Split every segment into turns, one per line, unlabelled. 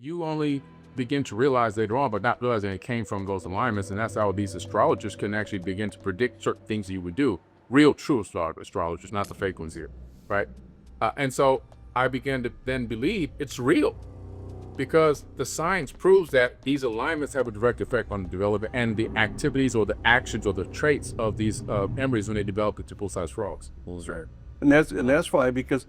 You only begin to realize later on, but not realizing it came from those alignments. And that's how these astrologers can actually begin to predict certain things that you would do. Real, true astrologers, not the fake ones here, right? And so I began to then believe it's real because the science proves that these alignments have a direct effect on the development and the activities or the actions or the traits of these embryos when they develop into full-size frogs.
Right. And that's why because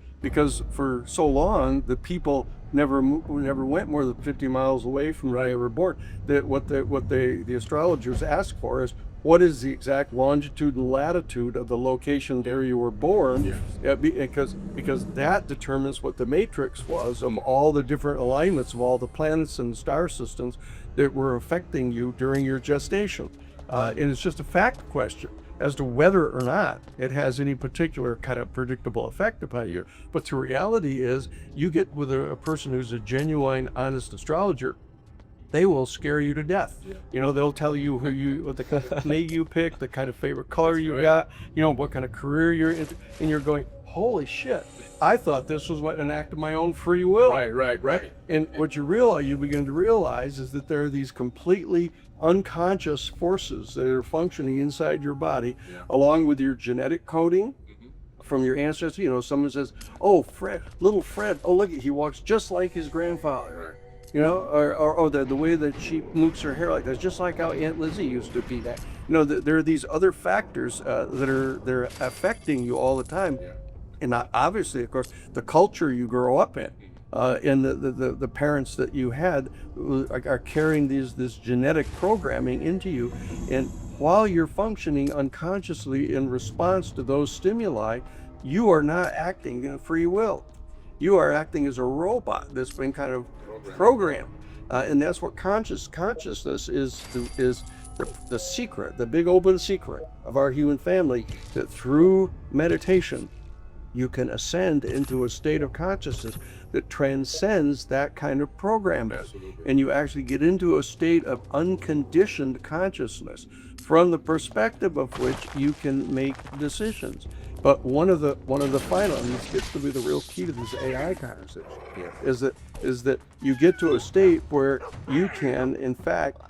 for so long the people never went more than 50 miles away from where they were born. That what the astrologers ask for is what is the exact longitude and latitude of the location where you were born.
Yes.
Because that determines what the matrix was of all the different alignments of all the planets and star systems that were affecting you during your gestation. And it's just a fact question as to whether or not it has any particular kind of predictable effect upon you. But the reality is, you get with a person who's a genuine, honest astrologer, they will scare you to death.
Yeah.
You know, they'll tell you what the kind of mate you pick, the kind of favorite color you got, you know, what kind of career you're in, and you're going, holy shit, I thought this was an act of my own free will.
Right.
And what you begin to realize is that there are these completely unconscious forces that are functioning inside your body, along with your genetic coding from your ancestors. You know, someone says, oh, little Fred, oh, look, he walks just like his grandfather. You know, or the way that she mooks her hair like that, just like how Aunt Lizzie used to be that. You know, there are these other factors they're affecting you all the time. And obviously, of course, the culture you grow up in, and the parents that you had are carrying this genetic programming into you. And while you're functioning unconsciously in response to those stimuli, you are not acting in free will. You are acting as a robot that's been kind of programmed. And that's what consciousness is the secret, the big open secret of our human family, that through meditation, you can ascend into a state of consciousness that transcends that kind of programming.
Absolutely.
And you actually get into a state of unconditioned consciousness from the perspective of which you can make decisions. But one of the final, and this gets to be the real key to this AI conversation, is that you get to a state where you can, in fact,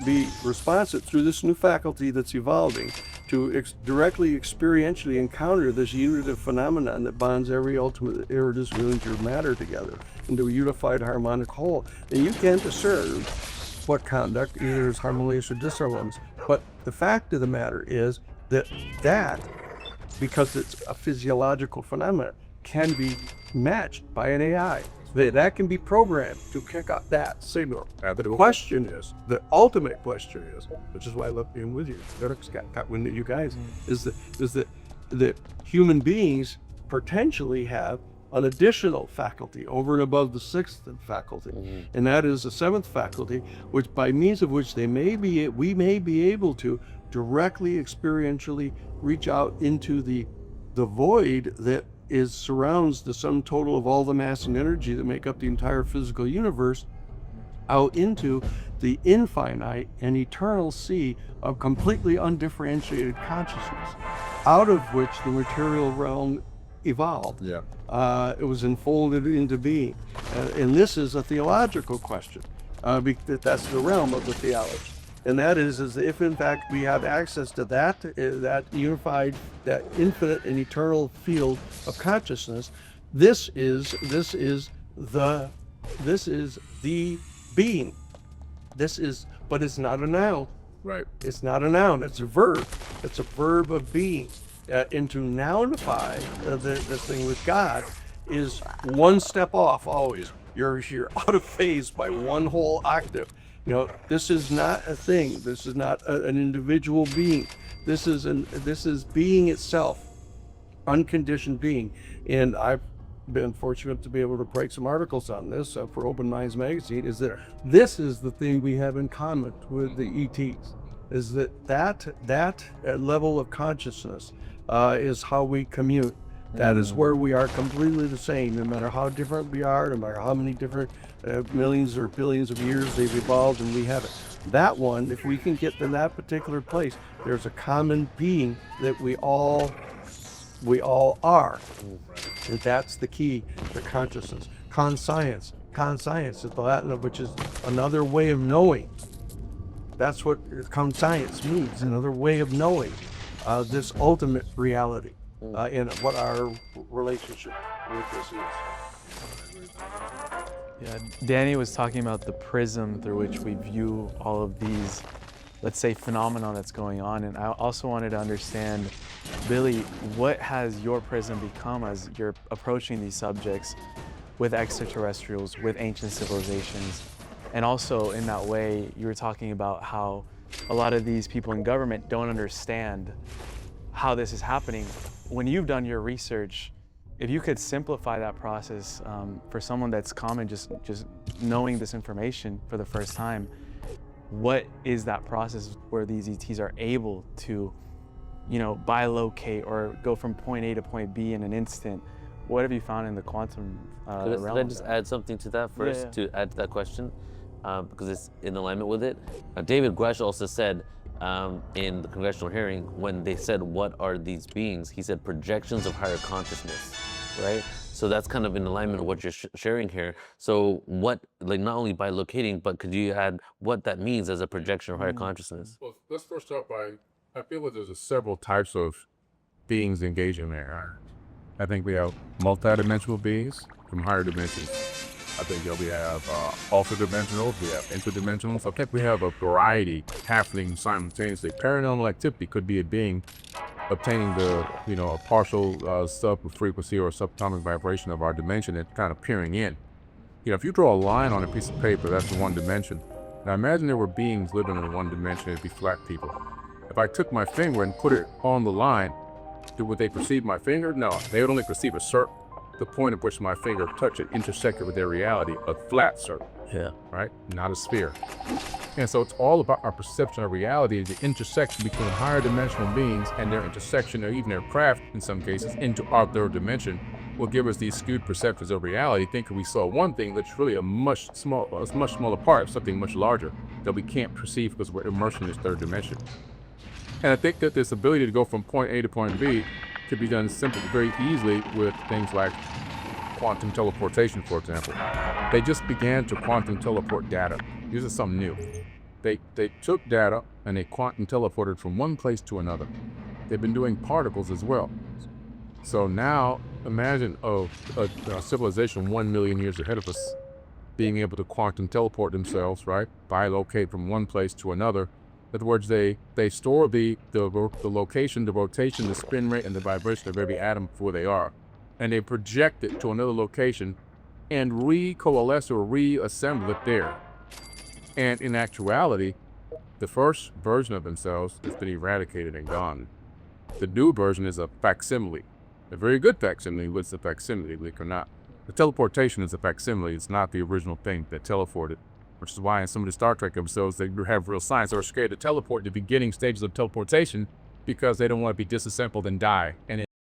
be responsive through this new faculty that's evolving to directly experientially encounter this unitive phenomenon that bonds every ultimate interdisciplinary matter together into a unified harmonic whole. And you can discern what conduct either is harmonious or disharmonious. But the fact of the matter is that because it's a physiological phenomenon, can be matched by an AI. That can be programmed to kick out that signal. The ultimate question is, which is why I love being with you, got with you guys, is that human beings potentially have an additional faculty over and above the sixth faculty, and that is the seventh faculty, which by means of which we may be able to directly experientially reach out into the void that surrounds the sum total of all the mass and energy that make up the entire physical universe, out into the infinite and eternal sea of completely undifferentiated consciousness, out of which the material realm evolved. It was enfolded into being. And this is a theological question. That's the realm of the theology. And that is if in fact we have access to that unified, that infinite and eternal field of consciousness, this is the being. But it's not a noun.
Right.
It's not a noun. It's a verb. It's a verb of being. And to nounify this thing with God is one step off always. You're out of phase by one whole octave. You know, this is not a thing. This is not an individual being. This is being itself, unconditioned being. And I've been fortunate to be able to write some articles on this for Open Minds magazine. Is that this is the thing we have in common with the ETs? Is that level of consciousness is how we commune. That is where we are completely the same, no matter how different we are, no matter how many different millions or billions of years they've evolved and we haven't. That one, if we can get to that particular place, there's a common being that we all are. And that's the key to consciousness. Conscience conscience, is the Latin of which is another way of knowing. That's what conscience means, another way of knowing this ultimate reality and what our relationship with this is.
Yeah, Danny was talking about the prism through which we view all of these, let's say, phenomena that's going on. And I also wanted to understand, Billy, what has your prism become as you're approaching these subjects with extraterrestrials, with ancient civilizations? And also in that way, you were talking about how a lot of these people in government don't understand how this is happening. When you've done your research, if you could simplify that process for someone that's common, just knowing this information for the first time, what is that process where these ETs are able to, bilocate or go from point A to point B in an instant? What have you found in the quantum realm?
Could I just add something to that first,
Yeah.
to add to that question, because it's in alignment with it. David Grush also said in the congressional hearing, when they said, what are these beings? He said projections of higher consciousness, right? So that's kind of in alignment with what you're sharing here. So what, like, not only by locating, but could you add what that means as a projection of higher consciousness?
Well, let's first start by, I feel that there's several types of beings engaging there. I think we have multidimensional beings from higher dimensions. I think we have ultra-dimensionals, we have interdimensionals. I think we have a variety happening simultaneously. Paranormal activity could be a being obtaining the, a partial sub-frequency or subatomic vibration of our dimension and kind of peering in. If you draw a line on a piece of paper, that's one dimension. Now imagine there were beings living in one dimension, it'd be flat people. If I took my finger and put it on the line, would they perceive my finger? No, they would only perceive a circle. The point at which my finger touched it intersected with their reality, a flat circle.
Yeah.
Right? Not a sphere. And so it's all about our perception of reality, the intersection between higher dimensional beings and their intersection, or even their craft, in some cases, into our third dimension, will give us these skewed perceptions of reality, thinking we saw one thing that's really a much smaller part of something much larger that we can't perceive because we're immersed in this third dimension. And I think that this ability to go from point A to point B could be done simply, very easily with things like quantum teleportation, for example. They just began to quantum teleport data. This is something new. They took data and they quantum teleported from one place to another. They've been doing particles as well. So now imagine a civilization 1 million years ahead of us being able to quantum teleport themselves, right? Bilocate from one place to another. In other words, they store the location, the rotation, the spin rate, and the vibration of every atom before they are. And they project it to another location and re-coalesce or reassemble it there. And in actuality, the first version of themselves has been eradicated and gone. The new version is a facsimile. A very good facsimile, but it's a facsimile, believe it or not. The teleportation is a facsimile. It's not the original thing that teleported. Which is why in some of the Star Trek episodes, they have real science. They're scared to teleport the beginning stages of teleportation because they don't want to be disassembled and die. And